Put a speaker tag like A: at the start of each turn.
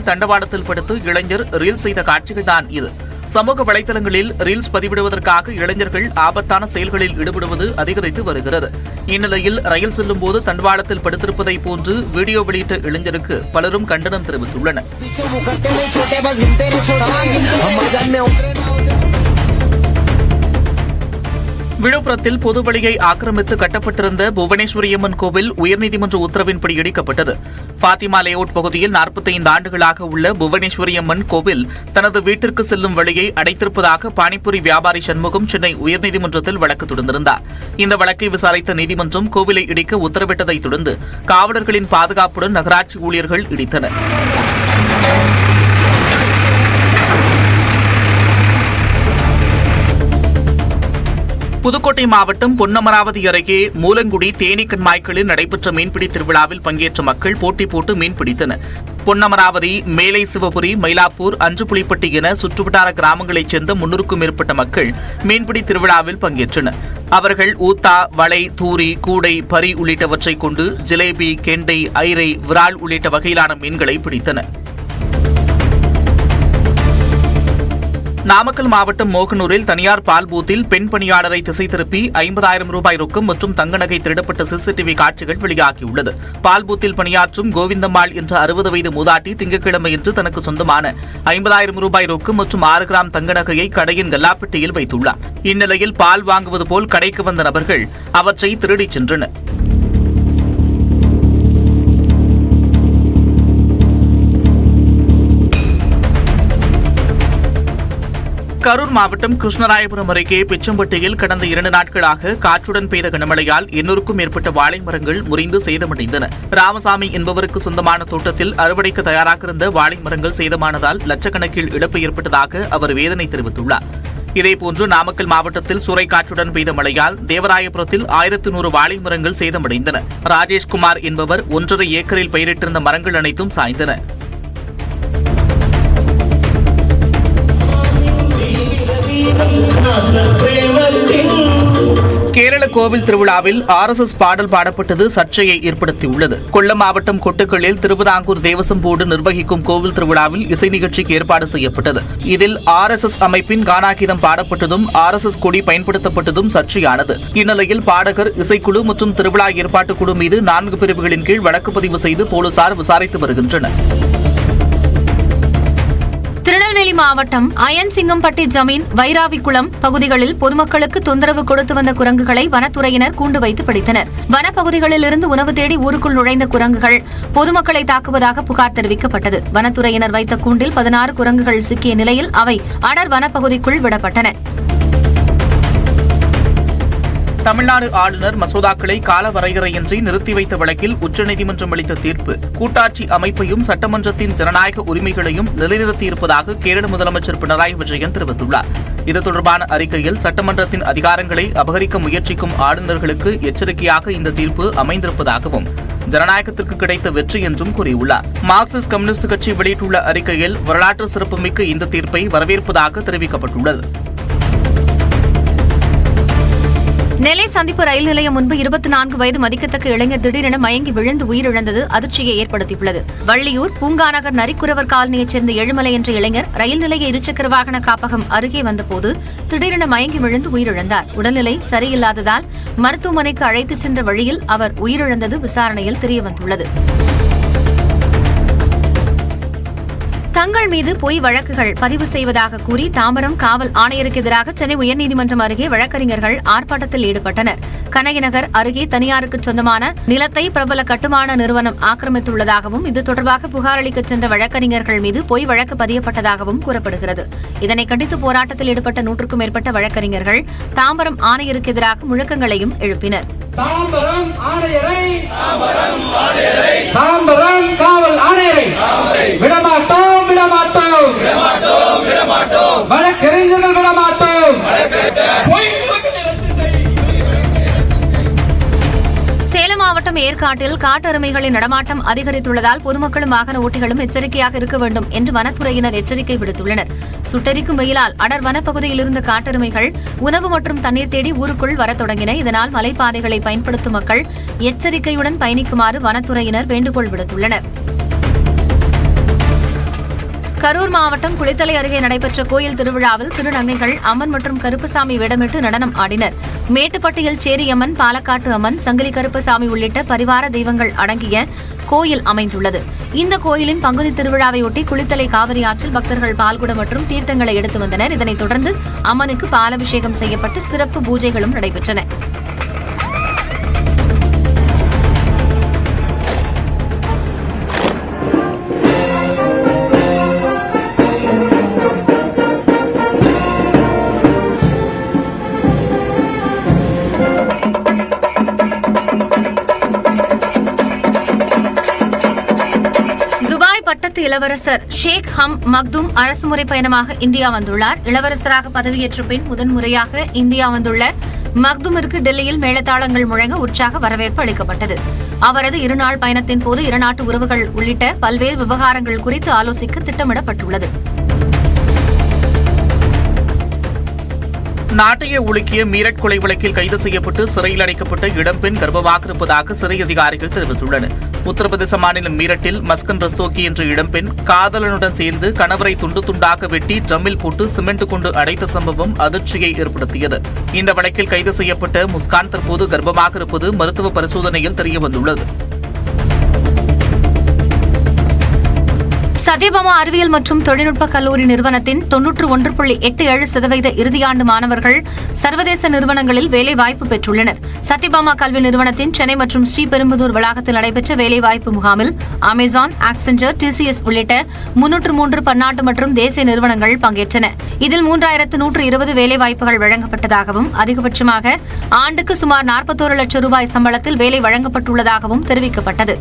A: தண்டவாளத்தில் படுத்து இளைஞர் ரீல்ஸ் செய்த காட்சிகள்தான் இது. சமூக வலைதளங்களில் ரீல்ஸ் பதிவிடுவதற்காக இளைஞர்கள் ஆபத்தான செயல்களில் ஈடுபடுவது அதிகரித்து வருகிறது. இந்நிலையில் ரயில் செல்லும் போது தண்டவாளத்தில் படுத்திருப்பதை போன்று வீடியோ வெளியிட்ட இளைஞருக்கு பலரும் கண்டனம் தெரிவித்துள்ளனர். விழுப்புரத்தில் பொதுவழியை ஆக்கிரமித்து கட்டப்பட்டிருந்த புவனேஸ்வரியம்மன் கோவில் உயர்நீதிமன்ற உத்தரவின்படி இடிக்கப்பட்டது. பாத்திமா லேஅவுட் பகுதியில் 45 ஆண்டுகளாக உள்ள புவனேஸ்வரியம்மன் கோவில் தனது வீட்டிற்கு செல்லும் வழியை அடைத்திருப்பதாக பானிபூரி வியாபாரி சண்முகம் சென்னை உயர்நீதிமன்றத்தில் வழக்கு தொடர்ந்திருந்தார். இந்த வழக்கை விசாரித்த நீதிமன்றம் கோவிலை இடிக்க உத்தரவிட்டதைத் தொடர்ந்து காவலர்களின் பாதுகாப்புடன் நகராட்சி ஊழியர்கள் இடித்தனர். புதுக்கோட்டை மாவட்டம் பொன்னமராவதி அருகே மூலங்குடி தேனீக்கண்மாய்களில் நடைபெற்ற மீன்பிடி திருவிழாவில் பங்கேற்ற மக்கள் போட்டி போட்டு மீன்பிடித்தனர். பொன்னமராவதி, மேலை சிவபுரி, மயிலாப்பூர், அஞ்சுப்புலிப்பட்டி என சுற்றுவட்டார கிராமங்களைச் சேர்ந்த 300க்கும் மேற்பட்ட மக்கள் மீன்பிடி திருவிழாவில் பங்கேற்றனர். அவர்கள் ஊத்தா, வலை, தூரி, கூடை, பரி உள்ளிட்டவற்றைக் கொண்டு ஜிலேபி, கெண்டை, ஐரை, விரால் உள்ளிட்ட வகையிலான மீன்களை பிடித்தனர். நாமக்கல் மாவட்டம் மோகனூரில் தனியார் பால் பூத்தில் பெண் பணியாளரை திசை திருப்பி 50,000 ரூபாய் ரொக்கம் மற்றும் தங்க நகை திருடப்பட்ட சிசிடிவி காட்சிகள் வெளியாகியுள்ளது. பால் பூத்தில் பணியாற்றும் கோவிந்தம்மாள் என்ற 60 வயது மூதாட்டி திங்கட்கிழமையன்று தனக்கு சொந்தமான 50,000 ரூபாய் ரொக்கம் மற்றும் 6 கிராம் தங்க நகையை கடையின் கல்லாப்பெட்டியில் வைத்துள்ளார். இந்நிலையில் பால் வாங்குவது போல் கடைக்கு வந்த நபர்கள் அவற்றை திருடிச் சென்றனர். கரூர் மாவட்டம் கிருஷ்ணராயபுரம் அருகே பிச்சம்பட்டியில் கடந்த 2 நாட்களாக காற்றுடன் பெய்த கனமழையால் 800க்கும் மேற்பட்ட வாழை மரங்கள் முறிந்து சேதமடைந்தன. ராமசாமி என்பவருக்கு சொந்தமான தோட்டத்தில் அறுவடைக்கு தயாராக இருந்த வாழை மரங்கள் சேதமானதால் லட்சக்கணக்கில் இழப்பு ஏற்பட்டதாக அவர் வேதனை தெரிவித்துள்ளார். இதேபோன்று நாமக்கல் மாவட்டத்தில் சூறைக்காற்றுடன் பெய்த மழையால் தேவராயபுரத்தில் 1100 வாழை மரங்கள் சேதமடைந்தன. ராஜேஷ்குமார் என்பவர் 1.5 ஏக்கரில் பயிரிட்டிருந்த மரங்கள் அனைத்தும் சாய்ந்தன. கேரள கோவில் திருவிழாவில் RSS பாடல் பாடப்பட்டது சர்ச்சையை ஏற்படுத்தியுள்ளது. கொல்லம் மாவட்டம் கொட்டுக்கல்லில் திருவிதாங்கூர் தேவசம் போர்டு நிர்வகிக்கும் கோவில் திருவிழாவில் இசை நிகழ்ச்சிக்கு ஏற்பாடு செய்யப்பட்டது. இதில் RSS அமைப்பின் கானாகீதம் பாடப்பட்டதும் RSS கொடி பயன்படுத்தப்பட்டதும் சர்ச்சையானது. இந்நிலையில் பாடகர், இசைக்குழு மற்றும் திருவிழா ஏற்பாட்டுக் குழு மீது 4 பிரிவுகளின் கீழ் வழக்கு பதிவு செய்து போலீசார் விசாரித்து வருகின்றனர்.
B: திருநெல்வேலி மாவட்டம் அயன்சிங்கம்பட்டி ஜமீன், வைராவிக்குளம் பகுதிகளில் பொதுமக்களுக்கு தொந்தரவு கொடுத்து வந்த குரங்குகளை வனத்துறையினர் கூண்டு வைத்து பிடித்தனர். வனப்பகுதிகளில் இருந்து உணவு தேடி ஊருக்குள் நுழைந்த குரங்குகள் பொதுமக்களை தாக்குவதாக புகார் தெரிவிக்கப்பட்டது. வனத்துறையினர் வைத்த கூண்டில் 16 குரங்குகள் சிக்கிய நிலையில் அவை அடர் வனப்பகுதிக்குள் விடப்பட்டன.
A: தமிழ்நாடு ஆளுநர் மசோதாக்களை காலவரையறையின்றி நிறுத்தி வைத்த வழக்கில் உச்சநீதிமன்றம் அளித்த தீர்ப்பு கூட்டாட்சி அமைப்பையும் சட்டமன்றத்தின் ஜனநாயக உரிமைகளையும் நிலைநிறுத்தியிருப்பதாக கேரள முதலமைச்சர் பினராயி விஜயன் தெரிவித்துள்ளார். இது தொடர்பான அறிக்கையில் சட்டமன்றத்தின் அதிகாரங்களை அபகரிக்க முயற்சிக்கும் ஆளுநர்களுக்கு எச்சரிக்கையாக இந்த தீர்ப்பு அமைந்திருப்பதாகவும் ஜனநாயகத்திற்கு கிடைத்த வெற்றி என்றும் கூறியுள்ளார். மார்க்சிஸ்ட் கம்யூனிஸ்ட் கட்சி வெளியிட்டுள்ள அறிக்கையில் வரலாற்று சிறப்புமிக்க இந்த தீர்ப்பை வரவேற்பதாக தெரிவிக்கப்பட்டுள்ளது.
B: நெல்லை சந்திப்பு ரயில் நிலையம் முன்பு 24 வயது மதிக்கத்தக்க இளைஞர் திடீரென மயங்கி விழுந்து உயிரிழந்தது அதிர்ச்சியை ஏற்படுத்தியுள்ளது. வள்ளியூர் பூங்காநகர் நரிக்குறவர் காலனியைச் சேர்ந்த எழுமலை என்ற இளைஞர் ரயில் நிலைய இருசக்கர வாகன காப்பகம் அருகே வந்தபோது திடீரென மயங்கி விழுந்து உயிரிழந்தார். உடல்நிலை சரியில்லாததால் மருத்துவமனைக்கு அழைத்துச் சென்ற வழியில் அவர் உயிரிழந்தது விசாரணையில் தெரியவந்துள்ளது. தங்கள் மீது பொய் வழக்குகள் பதிவு செய்வதாக கூறி தாம்பரம் காவல் ஆணையருக்கு எதிராக சென்னை உயர்நீதிமன்றம் அருகே வழக்கறிஞர்கள் ஆர்ப்பாட்டத்தில் ஈடுபட்டனர். கனகி நகர் அருகே தனியாருக்கு சொந்தமான நிலத்தை பிரபல கட்டுமான நிறுவனம் ஆக்கிரமித்துள்ளதாகவும் இது தொடர்பாக புகார் அளிக்க சென்ற வழக்கறிஞர்கள் மீது பொய் வழக்கு பதியப்பட்டதாகவும் கூறப்படுகிறது. இதனை கண்டித்து போராட்டத்தில் ஈடுபட்ட 100க்கும் மேற்பட்ட வழக்கறிஞர்கள் தாம்பரம் ஆணையருக்கு எதிராக முழக்கங்களையும் எழுப்பினர்.
C: தாம்பரம் ஆணையரை, தாம்பரம் காவல் ஆணையரை விடமாட்டோம், விடமாட்டோம், வழக்கறிஞர்கள் விடமாட்டோம்.
B: சேலம் மாவட்டம் ஏற்காட்டில் காட்டெருமைகளின் நடமாட்டம் அதிகரித்துள்ளதால் பொதுமக்களும் வாகன ஓட்டிகளும் எச்சரிக்கையாக இருக்க வேண்டும் என்று வனத்துறையினர் எச்சரிக்கை விடுத்துள்ளனர். சுட்டெரிக்கும் வெயிலால் அடர் வனப்பகுதியில் இருந்த காட்டெருமைகள் உணவு மற்றும் தண்ணீர் தேடி ஊருக்குள் வரத் தொடங்கின. இதனால் மலைப்பாதைகளை பயன்படுத்தும் மக்கள் எச்சரிக்கையுடன் பயணிக்குமாறு வனத்துறையினர் வேண்டுகோள் விடுத்துள்ளனர். கரூர் மாவட்டம் குளித்தலை அருகே நடைபெற்ற கோயில் திருவிழாவில் திருநங்கைகள் அம்மன் மற்றும் கருப்பசாமி வேடமிட்டு நடனம் ஆடினர். மேட்டுப்பட்டியில் சேரியம்மன், பாலக்காட்டு அம்மன், சங்கிலி கருப்பசாமி உள்ளிட்ட பரிவார தெய்வங்கள் அடங்கிய கோயில் அமைந்துள்ளது. இந்த கோயிலின் பங்குனி திருவிழாவையொட்டி குளித்தலை காவிரி ஆற்றில் பக்தர்கள் பால்குடம் மற்றும் தீர்த்தங்களை எடுத்து வந்தனர். இதனைத் தொடர்ந்து அம்மனுக்கு பாலாபிஷேகம் செய்யப்பட்டு சிறப்பு பூஜைகளும் நடைபெற்றன. பட்டத்து இளவரசர் ஷேக் ஹம் மக்தும் அரசுமுறை பயணமாக இந்தியா வந்துள்ளார். இளவரசராக பதவியேற்ற பின் முதன்முறையாக இந்தியா வந்துள்ள மக்துமிற்கு டெல்லியில் மேளதாளங்கள் முழங்க உற்சாக வரவேற்பு அளிக்கப்பட்டது. அவரது இருநாள் பயணத்தின் போது இருநாட்டு உறவுகள் உள்ளிட்ட பல்வேறு விவகாரங்கள் குறித்து ஆலோசிக்க திட்டமிடப்பட்டுள்ளது.
A: நாட்டையே உலுக்கிய மீரட் கொலை வழக்கில் கைது செய்யப்பட்டு சிறையில் அடைக்கப்பட்ட இளம்பெண் கர்ப்பமாக இருப்பதாக சிறை அதிகாரிகள் தெரிவித்துள்ளனர். உத்தரப்பிரதேச மாநிலம் மீரட்டில் மஸ்கன் ரஸ்தோகி என்ற இளம்பெண் காதலனுடன் சேர்ந்து கணவரை துண்டு துண்டாக வெட்டி ட்ரம்மில் போட்டு சிமெண்ட் கொண்டு அடைத்த சம்பவம் அதிர்ச்சியை ஏற்படுத்தியது. இந்த வழக்கில் கைது செய்யப்பட்ட முஸ்கான் தற்போது கர்ப்பமாக இருப்பது மருத்துவ பரிசோதனையில் தெரியவந்துள்ளது.
B: சத்யபாமா அறிவியல் மற்றும் தொழில்நுட்ப கல்லூரி நிறுவனத்தின் 91.87% இறுதியாண்டு மாணவர்கள் சர்வதேச நிறுவனங்களில் வேலைவாய்ப்பு பெற்றுள்ளனர். சத்யபாமா கல்வி நிறுவனத்தின் சென்னை மற்றும் ஸ்ரீபெரும்புதூர் வளாகத்தில் நடைபெற்ற வேலைவாய்ப்பு முகாமில் அமேசான், ஆக்சென்சர், TCS உள்ளிட்ட 303 பன்னாட்டு மற்றும் தேசிய நிறுவனங்கள் பங்கேற்றன. இதில் 3120 வேலைவாய்ப்புகள் வழங்கப்பட்டதாகவும் அதிகபட்சமாக ஆண்டுக்கு சுமார் 41 லட்சம் ரூபாய் சம்பளத்தில் வேலை வழங்கப்பட்டுள்ளதாகவும் தெரிவிக்கப்பட்டது.